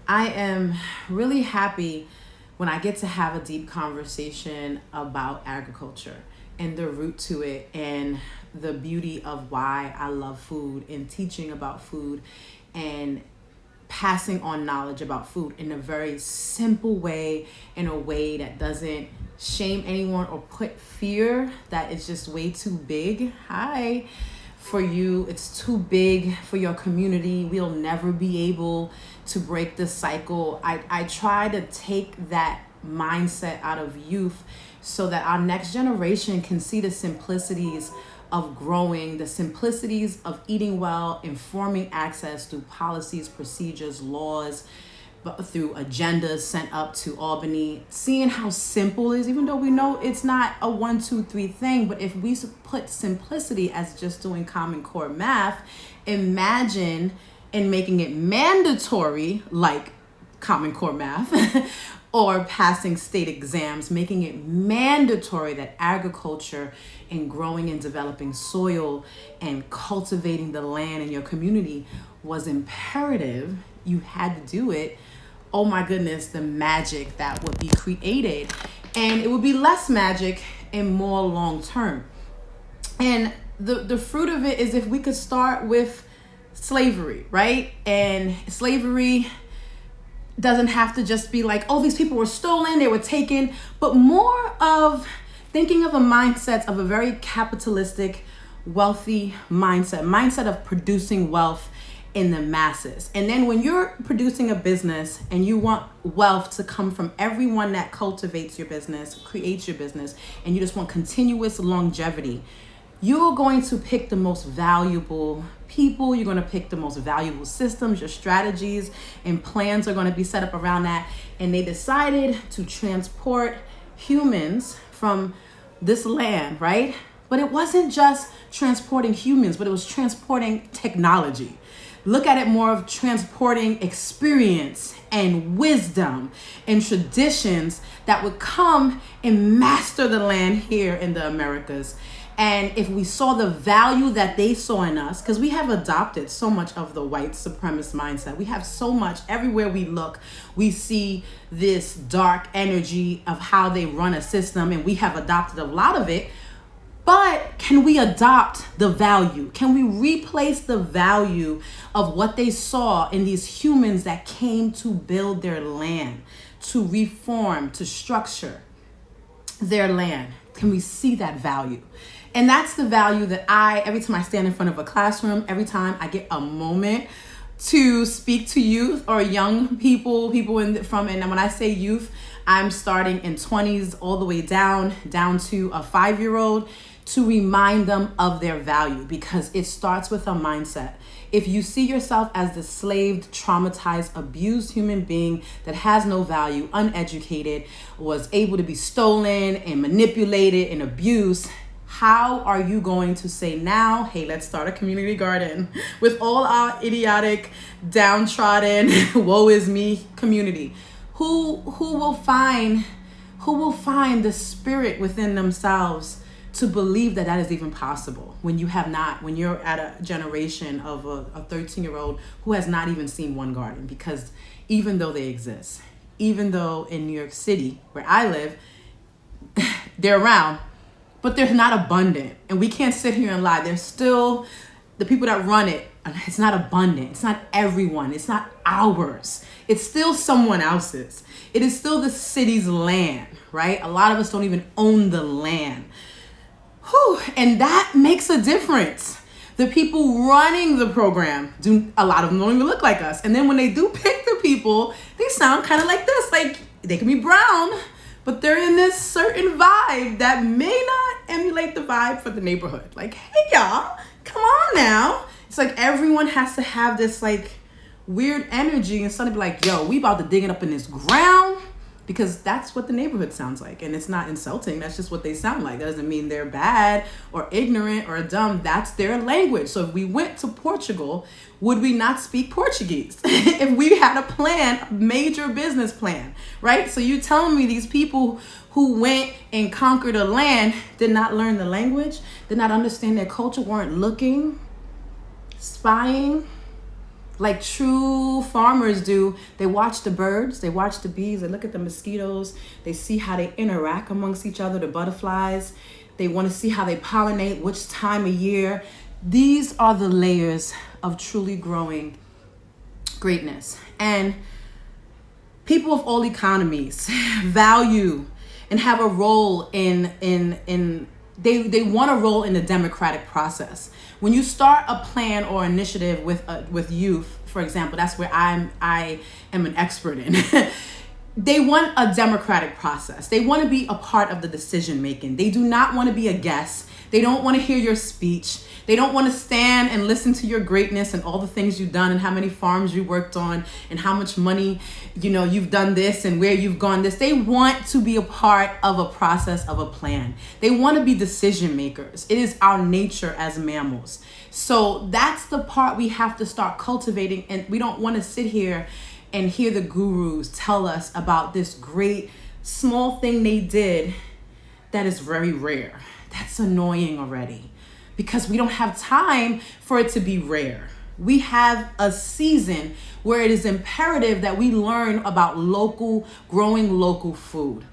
I am really happy when I get to have a deep conversation about agriculture and the root to it and the beauty of why I love food and teaching about food and passing on knowledge about food in a very simple way, in a way that doesn't shame anyone or put fear that is just way too big. Hi. For you, it's too big for your community. We'll never be able to break the cycle. I try to take that mindset out of youth so that our next generation can see the simplicities of growing, the simplicities of eating well, informing access through policies, procedures, laws, but through agendas sent up to Albany, seeing how simple it is, even though we know it's not a 1, 2, 3 thing. But if we put simplicity as just doing Common Core math, imagine in making it mandatory, like Common Core math, or passing state exams, making it mandatory that agriculture and growing and developing soil and cultivating the land in your community was imperative. You had to do it. Oh my goodness, the magic that would be created. And it would be less magic and more long term. And the fruit of it is if we could start with slavery, right? And slavery doesn't have to just be like, oh, these people were stolen, they were taken, but more of thinking of a mindset of a very capitalistic, wealthy mindset of producing wealth in the masses. And then when you're producing a business and you want wealth to come from everyone that cultivates your business, creates your business, and you just want continuous longevity, you're going to pick the most valuable people, you're going to pick the most valuable systems, your strategies and plans are going to be set up around that. And they decided to transport humans from this land, right? But it wasn't just transporting humans, but it was transporting technology. Look at it more of transporting experience and wisdom and traditions that would come and master the land here in the Americas. And if we saw the value that they saw in us, because we have adopted so much of the white supremacist mindset, we have so much everywhere we look, we see this dark energy of how they run a system, and we have adopted a lot of it. But can we adopt the value? Can we replace the value of what they saw in these humans that came to build their land, to reform, to structure their land? Can we see that value? And that's the value that every time I stand in front of a classroom, every time I get a moment to speak to youth or young people, and when I say youth, I'm starting in 20s all the way down to a 5-year-old, to remind them of their value, because it starts with a mindset. If you see yourself as the slaved, traumatized, abused human being that has no value, uneducated, was able to be stolen and manipulated and abused, how are you going to say now, hey, let's start a community garden with all our idiotic, downtrodden, woe is me community? Who will find the spirit within themselves to believe that is even possible when you're at a generation of a 13-year-old who has not even seen one garden? Because even though they exist, even though in New York City, where I live, they're around, but they're not abundant. And we can't sit here and lie. There's still the people that run it. It's not abundant. It's not everyone. It's not ours. It's still someone else's. It is still the city's land, right? A lot of us don't even own the land. Whew, and that makes a difference. The people running the program, a lot of them don't even look like us. And then when they do pick the people, they sound kind of like this. Like, they can be brown, but they're in this certain vibe that may not emulate the vibe for the neighborhood. Like, hey y'all, come on now. It's like everyone has to have this like weird energy and suddenly be like, yo, we about to dig it up in this ground. Because that's what the neighborhood sounds like. And it's not insulting. That's just what they sound like. That doesn't mean they're bad or ignorant or dumb. That's their language. So if we went to Portugal, would we not speak Portuguese? If we had a plan, a major business plan, right? So you're telling me these people who went and conquered a land did not learn the language, did not understand their culture, weren't looking, spying, like true farmers do. They watch the birds, they watch the bees, they look at the mosquitoes, they see how they interact amongst each other, the butterflies. They want to see how they pollinate, which time of year. These are the layers of truly growing greatness. And people of all economies value and have a role they want a role in the democratic process. When you start a plan or initiative with youth, for example, that's where I am an expert in. They want a democratic process. They want to be a part of the decision making. They do not want to be a guest. They don't want to hear your speech. They don't want to stand and listen to your greatness and all the things you've done and how many farms you worked on and how much money, you've done this and where you've gone this. They want to be a part of a process, of a plan. They want to be decision makers. It is our nature as mammals. So that's the part we have to start cultivating. And we don't want to sit here and hear the gurus tell us about this great small thing they did that is very rare. That's annoying already, because we don't have time for it to be rare. We have a season where it is imperative that we learn about growing local food.